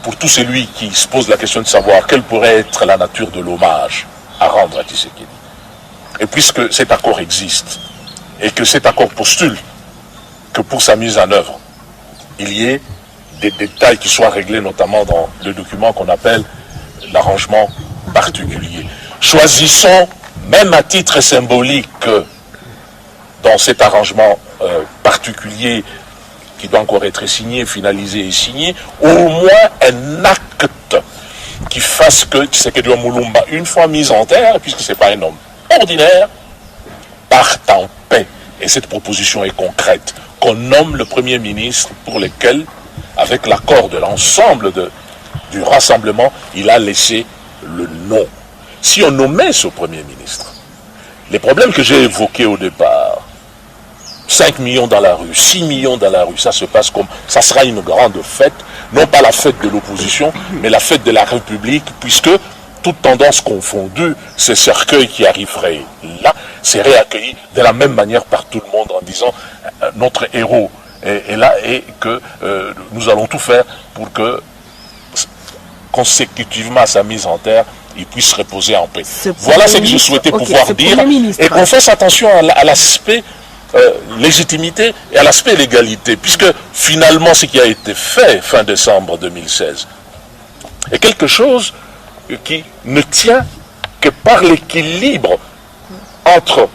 pour tout celui qui se pose la question de savoir quelle pourrait être la nature de l'hommage à rendre à Tshisekedi. Et puisque cet accord existe, et que cet accord postule que pour sa mise en œuvre, il y ait des détails qui soient réglés, notamment dans le document qu'on appelle l'arrangement particulier. Choisissons, même à titre symbolique, dans cet arrangement particulier qui doit encore être signé, finalisé et signé, au moins un acte qui fasse que Tshisekedi Moulumba, une fois mis en terre, puisque ce n'est pas un homme ordinaire, parte en paix. Et cette proposition est concrète, qu'on nomme le Premier ministre pour lequel, avec l'accord de l'ensemble du rassemblement, il a laissé le nom. Si on nommait ce Premier ministre, les problèmes que j'ai évoqués au départ, 5 millions dans la rue, 6 millions dans la rue, ça se passe comme... Ça sera une grande fête, non pas la fête de l'opposition, mais la fête de la République, puisque, toute tendance confondue, ce cercueil qui arriverait là, serait accueilli de la même manière par tout le monde en disant notre héros est là et que nous allons tout faire pour que, consécutivement à sa mise en terre, il puisse reposer en paix. Voilà ce que je souhaitais pouvoir dire, et qu'on fasse attention à l'aspect légitimité et à l'aspect légalité, puisque finalement ce qui a été fait fin décembre 2016 est quelque chose qui ne tient que par l'équilibre entre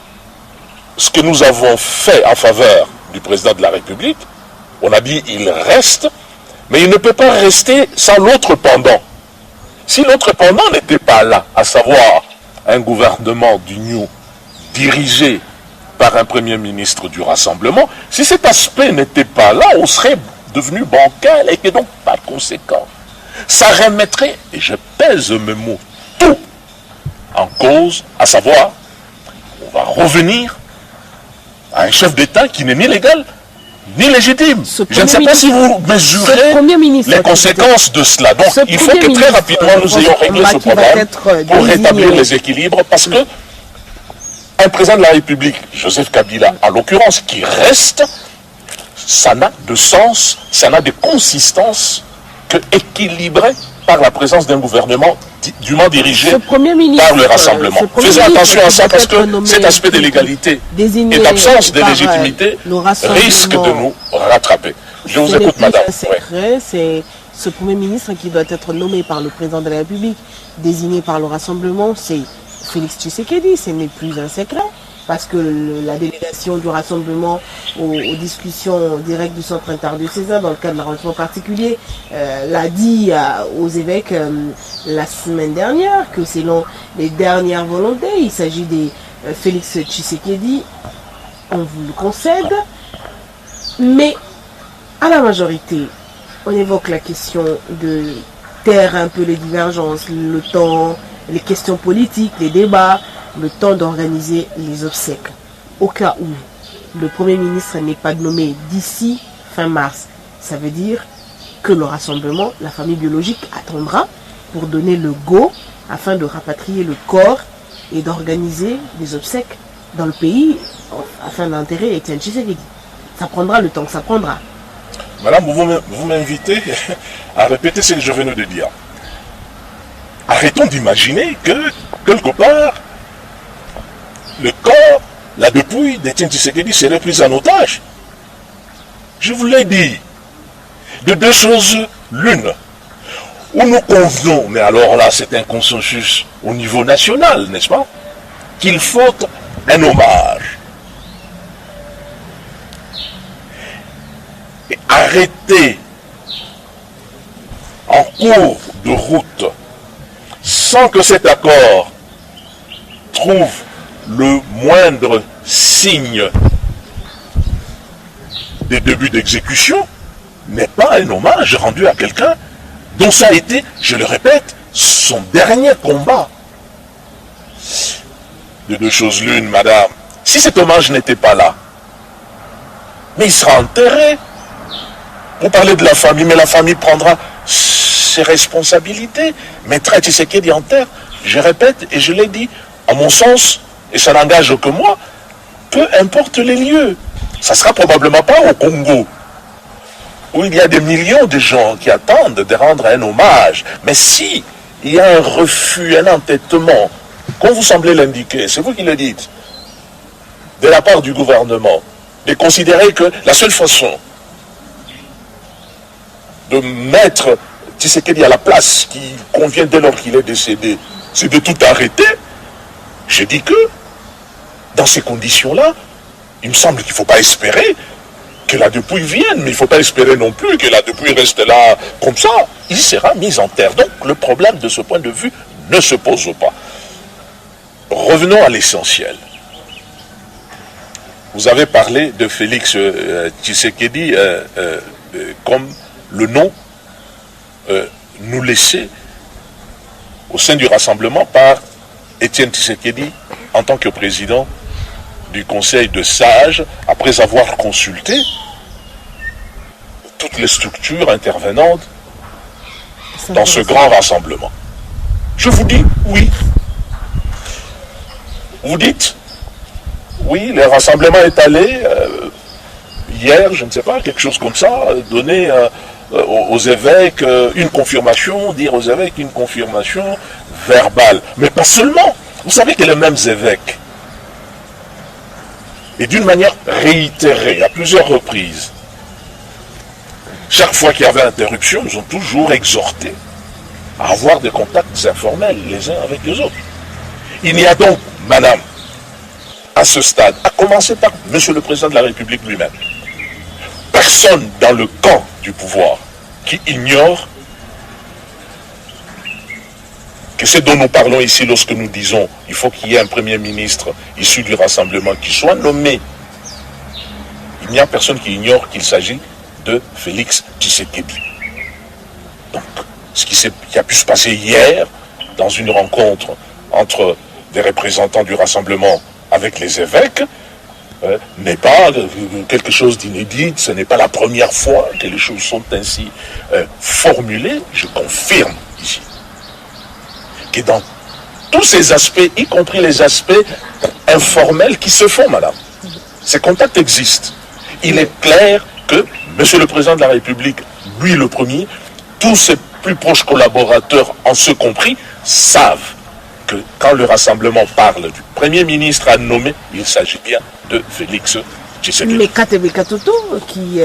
ce que nous avons fait en faveur du président de la République. On a dit il reste, mais il ne peut pas rester sans l'autre pendant. Si l'autre pendant n'était pas là, à savoir un gouvernement d'union dirigé par un Premier ministre du Rassemblement, si cet aspect n'était pas là, on serait devenu bancal et que donc pas conséquent. Ça remettrait, et je pèse mes mots, tout en cause, à savoir, on va revenir à un chef d'État qui n'est ni légal, ni légitime. Je ne sais pas si vous mesurez les conséquences de cela. Donc il faut que très rapidement nous ayons réglé ce problème pour rétablir les équilibres, parce que un président de la République, Joseph Kabila, en l'occurrence, qui reste, ça n'a de sens, ça n'a de consistance que équilibré par la présence d'un gouvernement dûment dirigé par le Rassemblement. Faisons attention à ça, parce que cet aspect de l'égalité et d'absence de légitimité risque de nous rattraper. Je vous écoute, madame. C'est ce Premier ministre qui doit être nommé par le président de la République, désigné par le Rassemblement, c'est Félix Tshisekedi. Ce n'est plus un secret, parce que la délégation du Rassemblement aux discussions directes du centre interdiocésain dans le cadre d'un arrangement particulier l'a dit aux évêques la semaine dernière, que selon les dernières volontés, il s'agit de Félix Tshisekedi, on vous le concède, mais à la majorité, on évoque la question de taire un peu les divergences, le temps, les questions politiques, les débats, le temps d'organiser les obsèques. Au cas où le Premier ministre n'est pas nommé d'ici fin mars, ça veut dire que le Rassemblement, la famille biologique, attendra pour donner le go afin de rapatrier le corps et d'organiser des obsèques dans le pays afin d'enterrer Étienne Tshisekedi. Ça prendra le temps que ça prendra. Madame, vous m'invitez à répéter ce que je venais de dire. Arrêtons d'imaginer que, quelque part, le corps, la dépouille d'Étienne Tshisekedi serait prise en otage. Je vous l'ai dit. De deux choses l'une. Où nous convenons, mais alors là c'est un consensus au niveau national, n'est-ce pas, qu'il faut un hommage. Et arrêter en cours de route, sans que cet accord trouve le moindre signe des débuts d'exécution, n'est pas un hommage rendu à quelqu'un dont ça a été, je le répète, son dernier combat. De deux choses l'une, madame. Si cet hommage n'était pas là, mais il sera enterré. Vous parlez de la famille, mais la famille prendra ses responsabilités. Mettra Tshisekedi en terre. Je répète, et je l'ai dit, à mon sens, et ça n'engage que moi, peu importe les lieux. Ça sera probablement pas au Congo. où il y a des millions de gens qui attendent de rendre un hommage. Mais si il y a un refus, un entêtement, comme vous semblez l'indiquer, c'est vous qui le dites, de la part du gouvernement, de considérer que la seule façon de mettre Tshisekedi à la place qui convient dès lors qu'il est décédé, c'est de tout arrêter, je dis que, dans ces conditions-là, il me semble qu'il ne faut pas espérer que la dépouille vienne, mais il ne faut pas espérer non plus que la dépouille reste là comme ça. Il sera mis en terre. Donc le problème de ce point de vue ne se pose pas. Revenons à l'essentiel. Vous avez parlé de Félix Tshisekedi comme le nom nous laissé au sein du rassemblement par Étienne Tshisekedi en tant que président du Conseil de sages, après avoir consulté toutes les structures intervenantes dans ce grand rassemblement. Je vous dis oui. Vous dites oui, le rassemblement est allé hier, je ne sais pas, quelque chose comme ça, donner aux évêques une confirmation, dire aux évêques une confirmation verbale. Mais pas seulement. Vous savez que les mêmes évêques, et d'une manière réitérée, à plusieurs reprises, chaque fois qu'il y avait interruption, nous ont toujours exhorté à avoir des contacts informels les uns avec les autres. Il n'y a donc, madame, à ce stade, à commencer par monsieur le président de la République lui-même, personne dans le camp du pouvoir qui ignore que c'est dont nous parlons ici lorsque nous disons il faut qu'il y ait un premier ministre issu du rassemblement qui soit nommé. Il n'y a personne qui ignore qu'il s'agit de Félix Tshisekedi. Donc, ce qui a pu se passer hier dans une rencontre entre des représentants du rassemblement avec les évêques n'est pas quelque chose d'inédit, ce n'est pas la première fois que les choses sont ainsi formulées, je confirme ici que dans tous ces aspects, y compris les aspects informels qui se font, madame, ces contacts existent. Il est clair que monsieur le président de la République, lui le premier, tous ses plus proches collaborateurs, en ce compris, savent que quand le rassemblement parle du Premier ministre à nommer, il s'agit bien de Félix Tshisekedi. Mais KTB Katoto, qui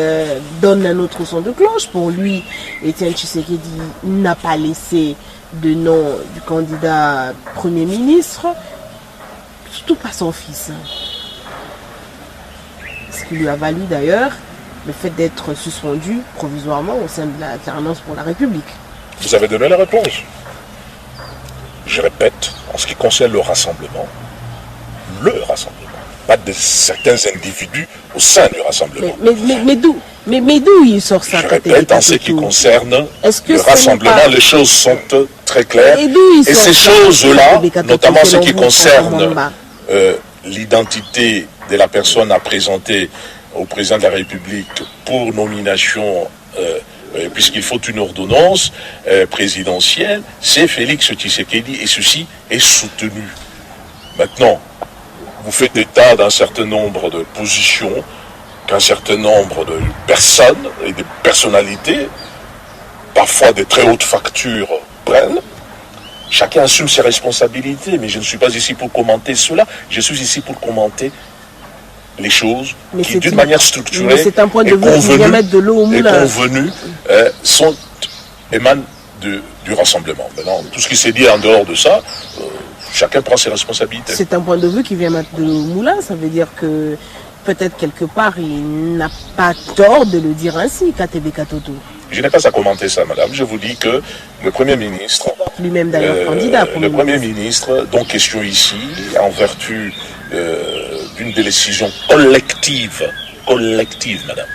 donne un autre son de cloche, pour lui, Étienne Tshisekedi n'a pas laissé de nom du candidat Premier ministre, surtout pas son fils. Ce qui lui a valu d'ailleurs le fait d'être suspendu provisoirement au sein de l'alternance pour la République. Vous avez donné la réponse. Je répète, en ce qui concerne le rassemblement, pas de certains individus au sein du rassemblement. Mais d'où il sort ça? Je répète, en ce qui concerne le rassemblement, les choses sont très claires. Et ces choses-là, notamment ce qui concerne l'identité de la personne à présenter au président de la République pour nomination, puisqu'il faut une ordonnance présidentielle, c'est Félix Tshisekedi, et ceci est soutenu. Maintenant, vous faites état d'un certain nombre de positions qu'un certain nombre de personnes et de personnalités, parfois de très hautes factures, prennent. Chacun assume ses responsabilités, mais je ne suis pas ici pour commenter cela, je suis ici pour commenter les choses qui, d'une manière structurée et convenue, émanent du rassemblement. Maintenant, tout ce qui s'est dit en dehors de ça, chacun prend ses responsabilités. C'est un point de vue qui vient maintenant de l'eau au moulin, ça veut dire que peut-être quelque part il n'a pas tort de le dire ainsi, KTB Katoto. Je n'ai pas à commenter ça, madame. Je vous dis que le Premier ministre, lui-même d'ailleurs candidat, le Premier ministre, dont question ici, en vertu d'une décision collective, madame,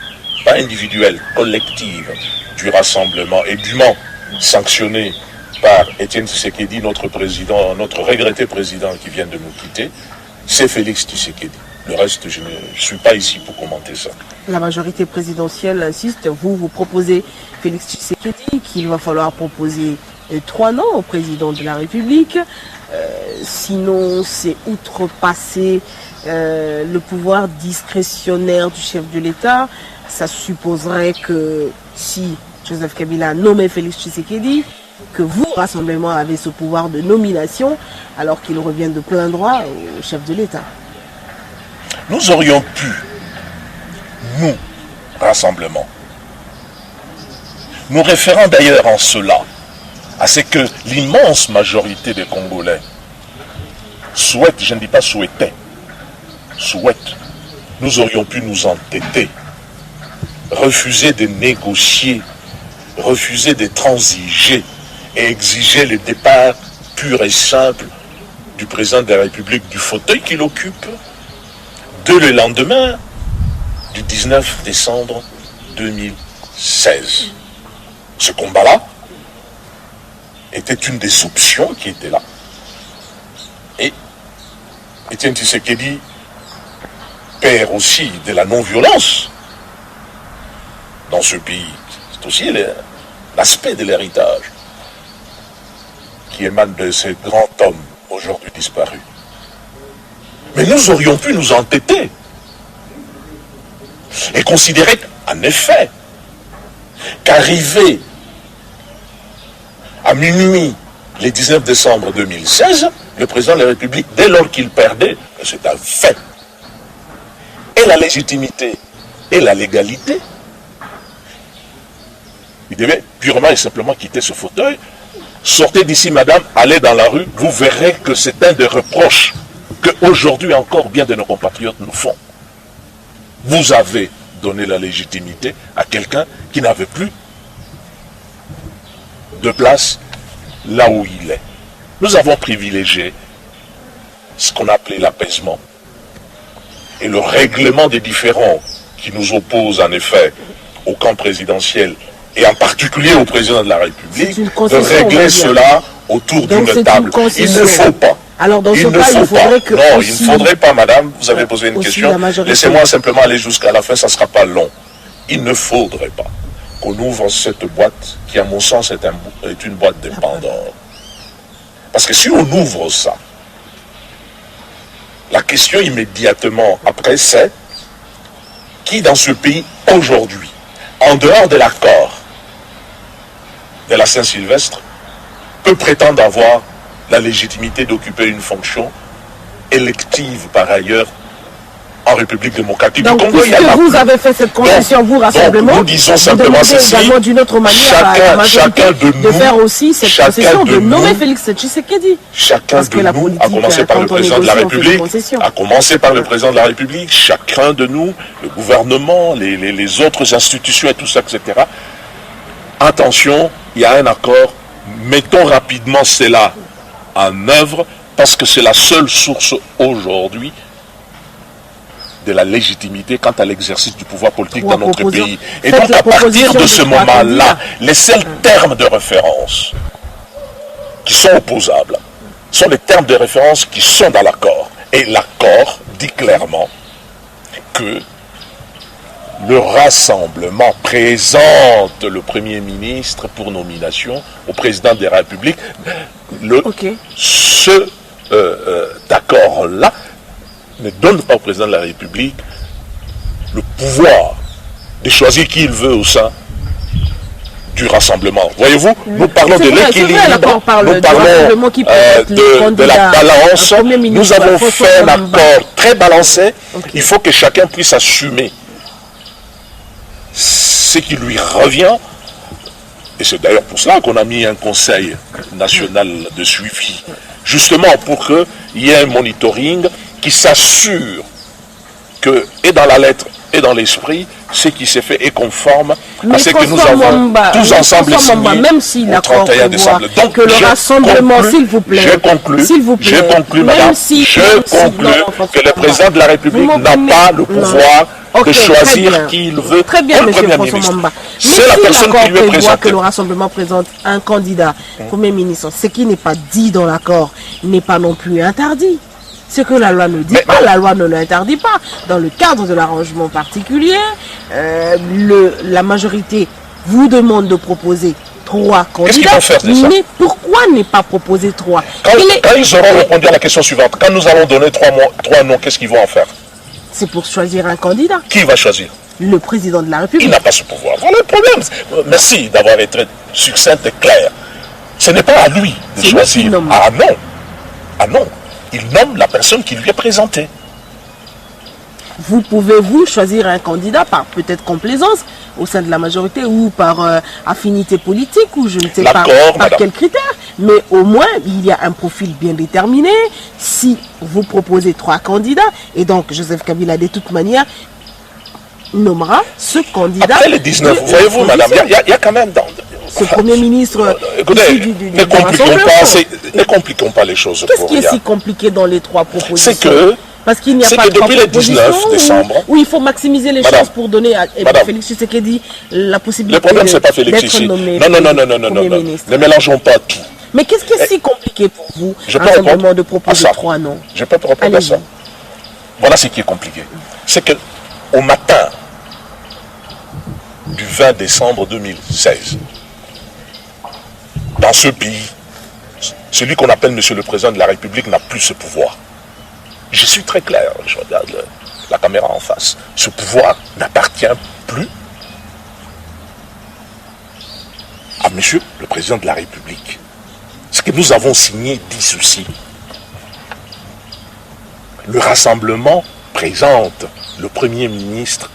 pas individuelle, collective, du rassemblement et dûment sanctionnée par Étienne Tshisekedi, notre président, notre regretté président qui vient de nous quitter, c'est Félix Tshisekedi. Le reste, je ne suis pas ici pour commenter ça. La majorité présidentielle insiste, vous proposez Félix Tshisekedi, qu'il va falloir proposer 3 noms au président de la République. Sinon, c'est outrepasser le pouvoir discrétionnaire du chef de l'État. ça supposerait que si Joseph Kabila nommait Félix Tshisekedi, que vous, Rassemblement, avez ce pouvoir de nomination, alors qu'il revient de plein droit au chef de l'État. Nous aurions pu, nous, Rassemblement, nous référant d'ailleurs en cela à ce que l'immense majorité des Congolais souhaitent, je ne dis pas souhaitaient, souhaitent, nous aurions pu nous entêter, refuser de négocier, refuser de transiger et exiger le départ pur et simple du président de la République du fauteuil qu'il occupe dès le lendemain du 19 décembre 2016. Ce combat-là était une des options qui était là. Et Étienne Tshisekedi, père aussi de la non-violence dans ce pays. C'est aussi l'aspect de l'héritage qui émane de ce grand homme aujourd'hui disparu. Mais nous aurions pu nous entêter et considérer en effet qu'arrivé à minuit le 19 décembre 2016, le président de la République, dès lors qu'il perdait, c'est un fait, et la légitimité et la légalité, il devait purement et simplement quitter ce fauteuil. Sortez d'ici, madame, allez dans la rue, vous verrez que c'est un des reproches qu'aujourd'hui encore bien de nos compatriotes nous font. Vous avez donné la légitimité à quelqu'un qui n'avait plus de place là où il est. Nous avons privilégié ce qu'on appelait l'apaisement et le règlement des différends qui nous opposent en effet au camp présidentiel et en particulier au président de la République, de régler cela autour d'une table. Il ne faut pas. Alors dans ce cas, il faudrait que... Non, aussi, il ne faudrait pas, madame, vous avez posé une question. Laissez-moi simplement aller jusqu'à la fin, ça ne sera pas long. Il ne faudrait pas qu'on ouvre cette boîte qui, à mon sens, est une boîte de Pandore. Parce que si on ouvre ça, la question immédiatement après, c'est qui dans ce pays, aujourd'hui, en dehors de l'accord de la Saint-Sylvestre, peut prétendre avoir la légitimité d'occuper une fonction élective par ailleurs en République démocratique du Congo. Donc, vous avez fait cette concession, vous, Rassemblement, nous disons simplement ceci, également d'une autre manière chacun de nous, faire aussi cette concession de nommer Félix Tshisekedi. Chacun de nous, à commencer par le président de la République, à commencer par le président de la République, chacun de nous, le gouvernement, les autres institutions et tout ça, etc. Attention, il y a un accord, mettons rapidement cela en œuvre, parce que c'est la seule source aujourd'hui de la légitimité quant à l'exercice du pouvoir politique dans notre pays. Et donc à partir de ce moment-là, les seuls termes de référence qui sont opposables sont les termes de référence qui sont dans l'accord. Et l'accord dit clairement que le Rassemblement présente le Premier ministre pour nomination au président de la République. Cet accord-là ne donne pas au président de la République le pouvoir de choisir qui il veut au sein du Rassemblement. Voyez-vous, nous parlons de l'équilibre, nous parlons de la balance, nous avons fait un accord très balancé, il faut que chacun puisse assumer ce qui lui revient, et c'est d'ailleurs pour cela qu'on a mis un conseil national de suivi, justement pour qu'il y ait un monitoring qui s'assure que, et dans la lettre et dans l'esprit, ce qui s'est fait est conforme à ce que nous avons tous ensemble signé même si au 31 décembre. Donc, que le Rassemblement, s'il vous plaît, je conclus, madame, je conclus que le président de la République n'a pas le pouvoir de choisir qui il veut. Très bien, monsieur François Mamba. C'est la personne qui lui est présentée. Que le Rassemblement présente un candidat Premier ministre, ce qui n'est pas dit dans l'accord n'est pas non plus interdit. Ce que la loi ne dit pas, la loi ne l'interdit pas. Dans le cadre de l'arrangement particulier, la majorité vous demande de proposer 3 candidats. Mais pourquoi ne pas proposer 3? Quand ils auront répondu à la question suivante, quand nous allons donner 3 noms, qu'est-ce qu'ils vont en faire? C'est pour choisir un candidat. Qui va choisir? le président de la République. Il n'a pas ce pouvoir. Voilà le problème. Merci d'avoir été succincte et claire. Ce n'est pas à lui de choisir. Ah non. Ah non. Il nomme la personne qui lui est présentée. Vous pouvez-vous choisir un candidat par peut-être complaisance au sein de la majorité ou par affinité politique ou je ne sais pas par quels critères, mais au moins il y a un profil bien déterminé. Si vous proposez 3 candidats, et donc Joseph Kabila de toute manière nommera ce candidat. Après les 19, voyez-vous madame, il y a quand même dans... Ce Premier ministre... Écoutez, ne compliquons pas les choses. Qu'est-ce qui est si compliqué dans les 3 propositions? C'est que... Parce qu'il n'y a pas de depuis le 19 décembre... Où il faut maximiser les chances pour donner à Félix Tshisekedi la possibilité d'être nommé. Le problème, ce n'est pas Félix Tshisekedi. Non. Ne mélangeons pas tout. Mais qu'est-ce qui est si compliqué pour vous simplement de proposer 3 noms? Je peux répondre à ça. Voilà ce qui est compliqué. C'est qu'au matin du 20 décembre 2016, dans ce pays, celui qu'on appelle Monsieur le Président de la République n'a plus ce pouvoir. Je suis très clair, je regarde la caméra en face. Ce pouvoir n'appartient plus à Monsieur le Président de la République. Ce que nous avons signé dit ceci. Le rassemblement présente le Premier ministre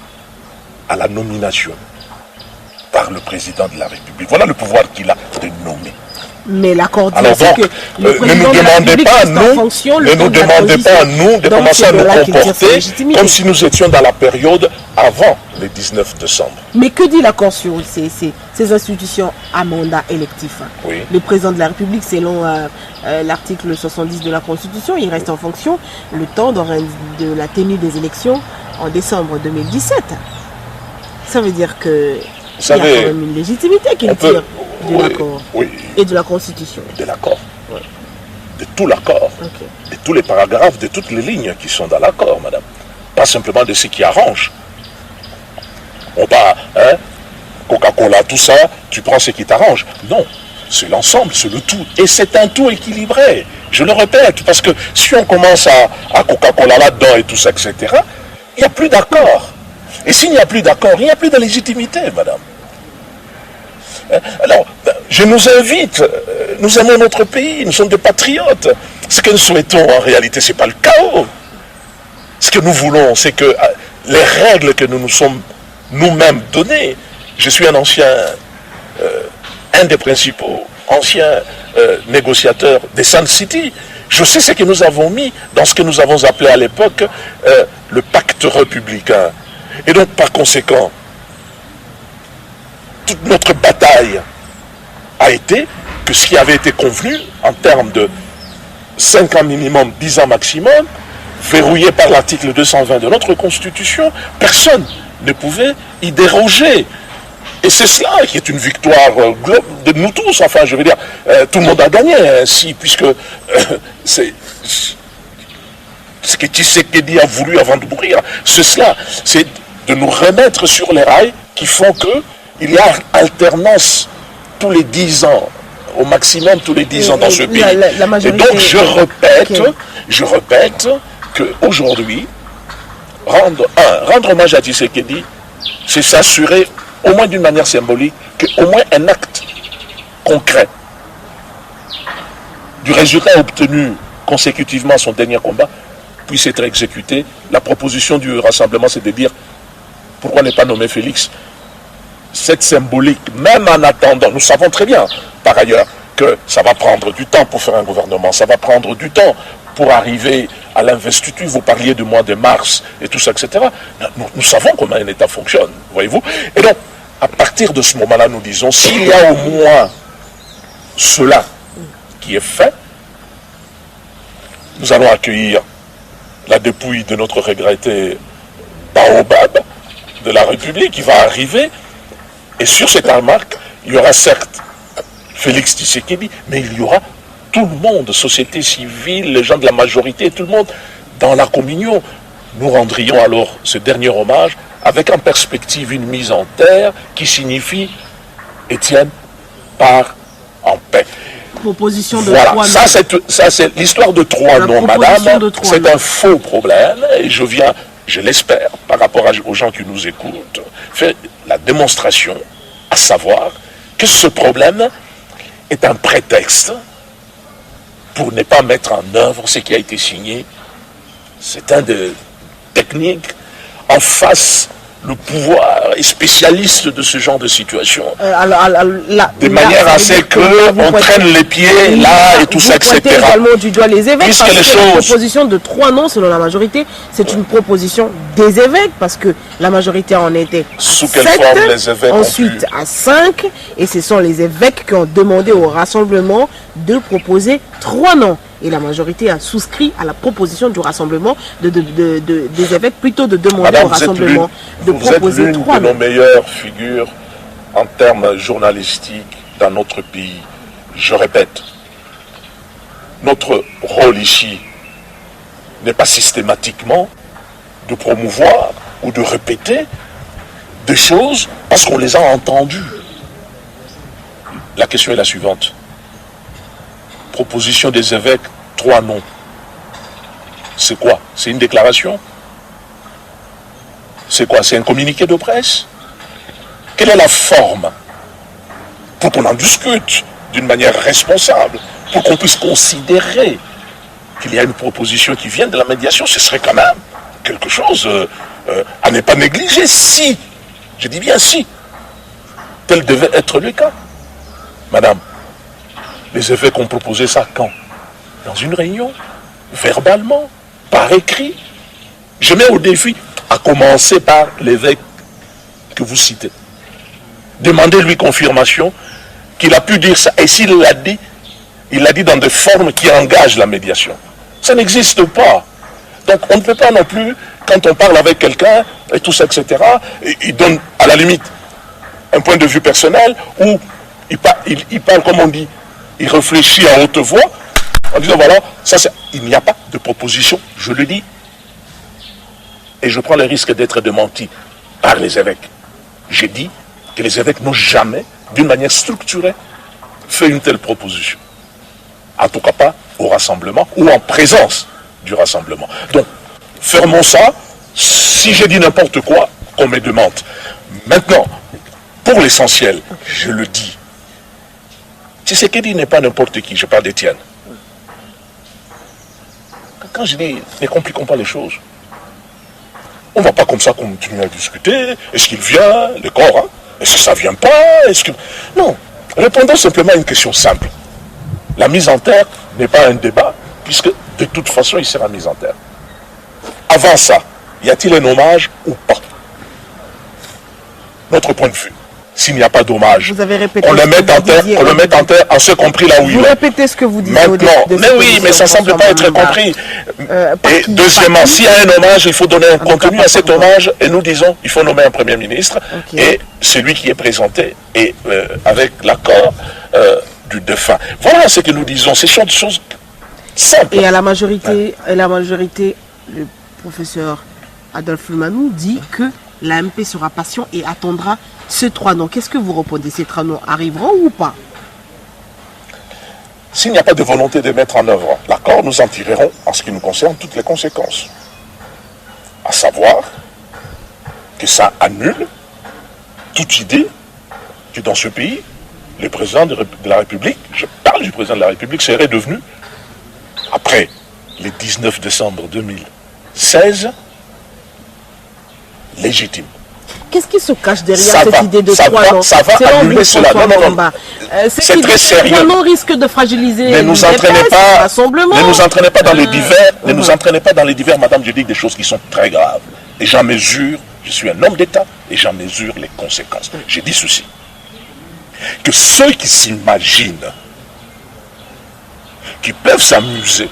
à la nomination par le Président de la République. Voilà le pouvoir qu'il a de nommer. Mais l'accord dit que ne nous demandez pas à nous de commencer à nous comporter comme si nous étions dans la période avant le 19 décembre. Mais que dit l'accord sur ces institutions à mandat électif? Oui. Le président de la République, selon l'article 70 de la Constitution, il reste en fonction le temps de la tenue des élections en décembre 2017. Ça veut dire que il y a quand même une légitimité qui tire de l'accord et de la Constitution. De l'accord. Oui. De tout l'accord. Okay. De tous les paragraphes, de toutes les lignes qui sont dans l'accord, madame. Pas simplement de ce qui arrange. On va, Coca-Cola, tout ça, tu prends ce qui t'arrange. Non, c'est l'ensemble, c'est le tout. Et c'est un tout équilibré. Je le répète, parce que si on commence à Coca-Cola là-dedans et tout ça, etc., il n'y a plus d'accord. Et s'il n'y a plus d'accord, il n'y a plus de légitimité, madame. Alors, je nous invite, nous aimons notre pays, nous sommes des patriotes. Ce que nous souhaitons en réalité, ce n'est pas le chaos. Ce que nous voulons, c'est que les règles que nous nous sommes nous-mêmes données, je suis un des principaux anciens négociateurs des Sun City. Je sais ce que nous avons mis dans ce que nous avons appelé à l'époque le pacte républicain. Et donc, par conséquent, toute notre bataille a été que ce qui avait été convenu en termes de 5 ans minimum, 10 ans maximum, verrouillé par l'article 220 de notre Constitution, personne ne pouvait y déroger. Et c'est cela qui est une victoire de nous tous. Enfin, je veux dire, tout le monde a gagné ainsi, puisque c'est ce que Tshisekedi a voulu avant de mourir. C'est cela, c'est de nous remettre sur les rails qui font qu'il y a alternance tous les 10 ans, au maximum tous les 10 ans dans ce pays. Et donc je répète qu'aujourd'hui, rendre hommage à Tshisekedi, c'est s'assurer, au moins d'une manière symbolique, qu'au moins un acte concret du résultat obtenu consécutivement à son dernier combat puisse être exécuté. La proposition du rassemblement, c'est de dire pourquoi ne pas nommer Félix. Cette symbolique, même en attendant, nous savons très bien, par ailleurs, que ça va prendre du temps pour faire un gouvernement, ça va prendre du temps pour arriver à l'investiture. Vous parliez du mois de mars et tout ça, etc. Nous savons comment un État fonctionne, voyez-vous. Et donc, à partir de ce moment-là, nous disons, s'il y a au moins cela qui est fait, nous allons accueillir la dépouille de notre regretté Baobab de la République qui va arriver. Et sur cette remarque, il y aura certes Félix Tshisekedi, mais il y aura tout le monde, société civile, les gens de la majorité, tout le monde, dans la communion. Nous rendrions alors ce dernier hommage avec en perspective une mise en terre qui signifie Étienne part en paix. Proposition de voilà, 3 ça c'est l'histoire de 3 noms, madame. C'est un faux problème et je viens je l'espère, par rapport aux gens qui nous écoutent, faire la démonstration, à savoir que ce problème est un prétexte pour ne pas mettre en œuvre ce qui a été signé. C'est un des techniques en face. Le pouvoir est spécialiste de ce genre de situation. De manière à ce qu'on traîne les pieds là et tout ça, etc. Vous également du doigt les évêques, parce que la proposition de 3 noms selon la majorité, c'est une proposition des évêques, parce que la majorité en était sous quelle forme les évêques ensuite à 5, et ce sont les évêques qui ont demandé au rassemblement de proposer 3 noms. Et la majorité a souscrit à la proposition du rassemblement des évêques, plutôt de demander Madame, au rassemblement de proposer 3 noms. Vous êtes l'une de nos meilleures figures en termes journalistiques dans notre pays. Je répète, notre rôle ici n'est pas systématiquement de promouvoir ou de répéter des choses parce qu'on les a entendues. La question est la suivante. Proposition des évêques, 3 noms. C'est quoi? C'est une déclaration? C'est quoi? C'est un communiqué de presse? Quelle est la forme? Pour qu'on en discute d'une manière responsable, pour qu'on puisse considérer qu'il y a une proposition qui vient de la médiation, ce serait quand même quelque chose à ne pas négliger si, je dis bien si, tel devait être le cas. Madame, les évêques ont proposé ça quand? Dans une réunion, verbalement, par écrit. Je mets au défi, à commencer par l'évêque que vous citez. Demandez-lui confirmation qu'il a pu dire ça. Et s'il l'a dit, il l'a dit dans des formes qui engagent la médiation. Ça n'existe pas. Donc on ne peut pas non plus, quand on parle avec quelqu'un, et tout ça, etc., il donne à la limite un point de vue personnel, où il parle comme on dit, il réfléchit à haute voix, en disant voilà, ça c'est. Il n'y a pas de proposition, je le dis. Et je prends le risque d'être démenti par les évêques. J'ai dit que les évêques n'ont jamais, d'une manière structurée, fait une telle proposition. En tout cas pas au rassemblement ou en présence du rassemblement. Donc, fermons ça. Si j'ai dit n'importe quoi, qu'on me demande. Maintenant, pour l'essentiel, je le dis. Tshisekedi n'est pas n'importe qui, je parle d'Étienne. Quand je dis, ne compliquons pas les choses. On ne va pas comme ça continuer à discuter. Est-ce qu'il vient, le corps, hein? Est-ce que ça ne vient pas? Est-ce que... Non. Répondons simplement à une question simple. La mise en terre n'est pas un débat, puisque de toute façon, il sera mis en terre. Avant ça, y a-t-il un hommage ou pas? Notre point de vue. S'il n'y a pas d'hommage, on le met en terre, en ce compris là où il est. Vous répétez ce que vous disiez. Maintenant, mais oui, mais ça ne semble pas être compris. Et deuxièmement, s'il y a un hommage, il faut donner un contenu à cet hommage. Et nous disons, il faut nommer un Premier ministre. Et celui qui est présenté, et avec l'accord du défunt. Voilà ce que nous disons. Ce sont des choses simples. Et à la majorité, le professeur Adolphe Lemanou dit que l'AMP sera patient et attendra ces 3 noms. Qu'est-ce que vous répondez? Ces 3 noms arriveront ou pas? S'il n'y a pas de volonté de mettre en œuvre l'accord, nous en tirerons, en ce qui nous concerne, toutes les conséquences. À savoir que ça annule toute idée que dans ce pays, le président de la République, je parle du président de la République, serait devenu, après le 19 décembre 2016, légitime. Qu'est-ce qui se cache derrière cette idée de 3 noms? Ça va annuler cela. Non. C'est très sérieux. 3 noms risquent de fragiliser ne nous entraînez pas, rassemblement. Ne nous entraînez pas dans les divers. Ne nous entraînez pas dans les divers, madame. Je dis des choses qui sont très graves. Et j'en mesure, je suis un homme d'État, et j'en mesure les conséquences. J'ai dit ceci. Que ceux qui s'imaginent, qui peuvent s'amuser,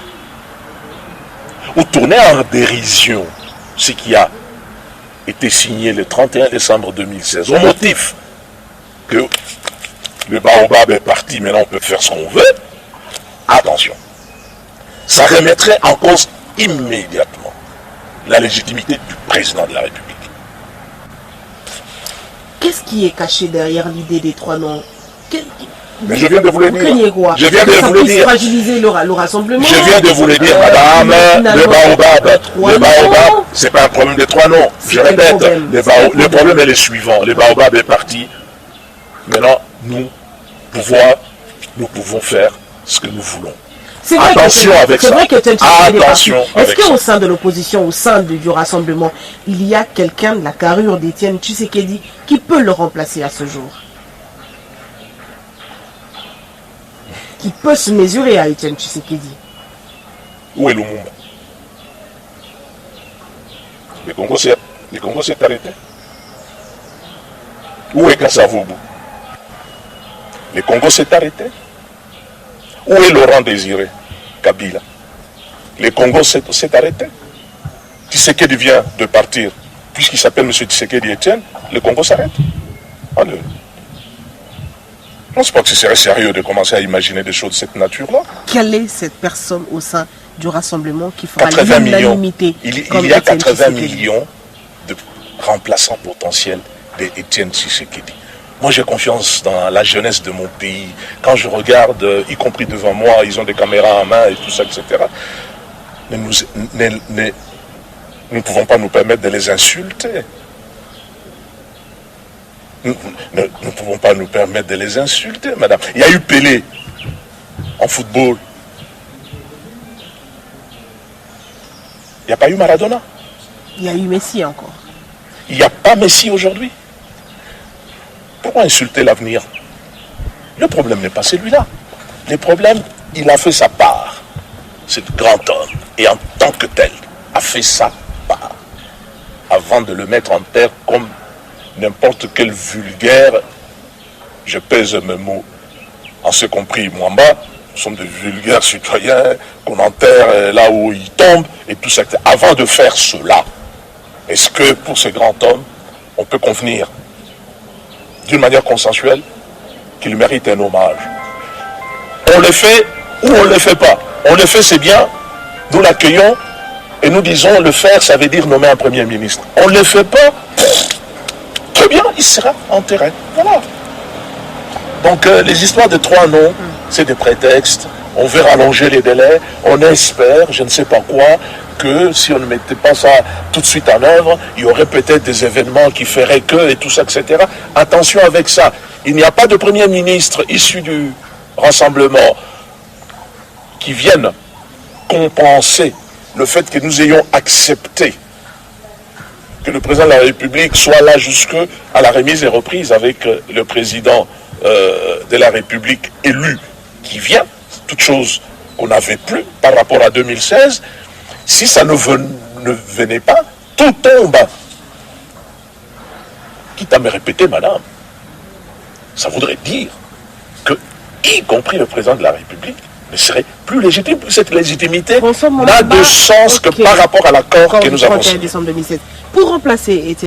ou tourner en dérision ce qui a été signé le 31 décembre 2016, au motif que le baobab est parti, maintenant on peut faire ce qu'on veut, attention, ça remettrait en cause immédiatement la légitimité du président de la République. Qu'est-ce qui est caché derrière l'idée des 3 noms? Mais je viens de vous le dire. Quoi? Je viens de vous le dire. Fragiliser le rassemblement. Je viens de vous le dire, madame. Le baobab, c'est pas un problème de 3 noms. Je répète, le problème est le suivant. Le baobab est parti. Maintenant, nous pouvons faire ce que nous voulons. Attention avec ça. Attention. Est-ce qu'au sein de l'opposition, au sein du rassemblement, il y a quelqu'un de la carrure d'Étienne Tshisekedi qui peut le remplacer à ce jour? Qui peut se mesurer à Étienne Tshisekedi? Où est Lumumba? Le Congo s'est arrêté. Où est Kasavubu? Le Congo s'est arrêté. Où est Laurent Désiré Kabila? Le Congo s'est arrêté. Tshisekedi vient de partir. Puisqu'il s'appelle M. Tshisekedi Etienne, le Congo s'arrête. Je ne pense pas que ce serait sérieux de commencer à imaginer des choses de cette nature-là. Quelle est cette personne au sein du rassemblement qui fera l'unanimité? Il y a 80 millions de remplaçants potentiels d'Etienne Tshisekedi. Moi, j'ai confiance dans la jeunesse de mon pays. Quand je regarde, y compris devant moi, ils ont des caméras en main et tout ça, etc. Nous ne pouvons pas nous permettre de les insulter. Nous ne pouvons pas nous permettre de les insulter, madame. Il y a eu Pelé en football. Il n'y a pas eu Maradona. Il y a eu Messi encore. Il n'y a pas Messi aujourd'hui. Pourquoi insulter l'avenir? Le problème n'est pas celui-là. Le problème, il a fait sa part. C'est le grand homme. Et en tant que tel, a fait sa part. Avant de le mettre en terre comme n'importe quel vulgaire, je pèse mes mots, en ce compris Mwamba, nous sommes des vulgaires citoyens qu'on enterre là où ils tombent et tout ça. Avant de faire cela, est-ce que pour ce grand homme, on peut convenir d'une manière consensuelle qu'il mérite un hommage? On le fait ou on ne le fait pas. On le fait, c'est bien, nous l'accueillons et nous disons le faire, ça veut dire nommer un premier ministre. On ne le fait pas, très bien, il sera enterré. Voilà. Donc les histoires de 3 noms, c'est des prétextes. On veut rallonger les délais. On espère, je ne sais pas quoi, que si on ne mettait pas ça tout de suite en œuvre, il y aurait peut-être des événements qui feraient que, et tout ça, etc. Attention avec ça. Il n'y a pas de premier ministre issu du rassemblement qui vienne compenser le fait que nous ayons accepté que le président de la République soit là jusqu'à la remise et reprise avec le président de la République élu qui vient, toute chose qu'on n'avait plus par rapport à 2016. Si ça ne venait pas, tout tombe. Quitte à me répéter, madame, ça voudrait dire que, y compris le président de la République, ne serait plus légitime. Cette légitimité n'a de sens que par rapport à l'accord que nous avons signé. Pour remplacer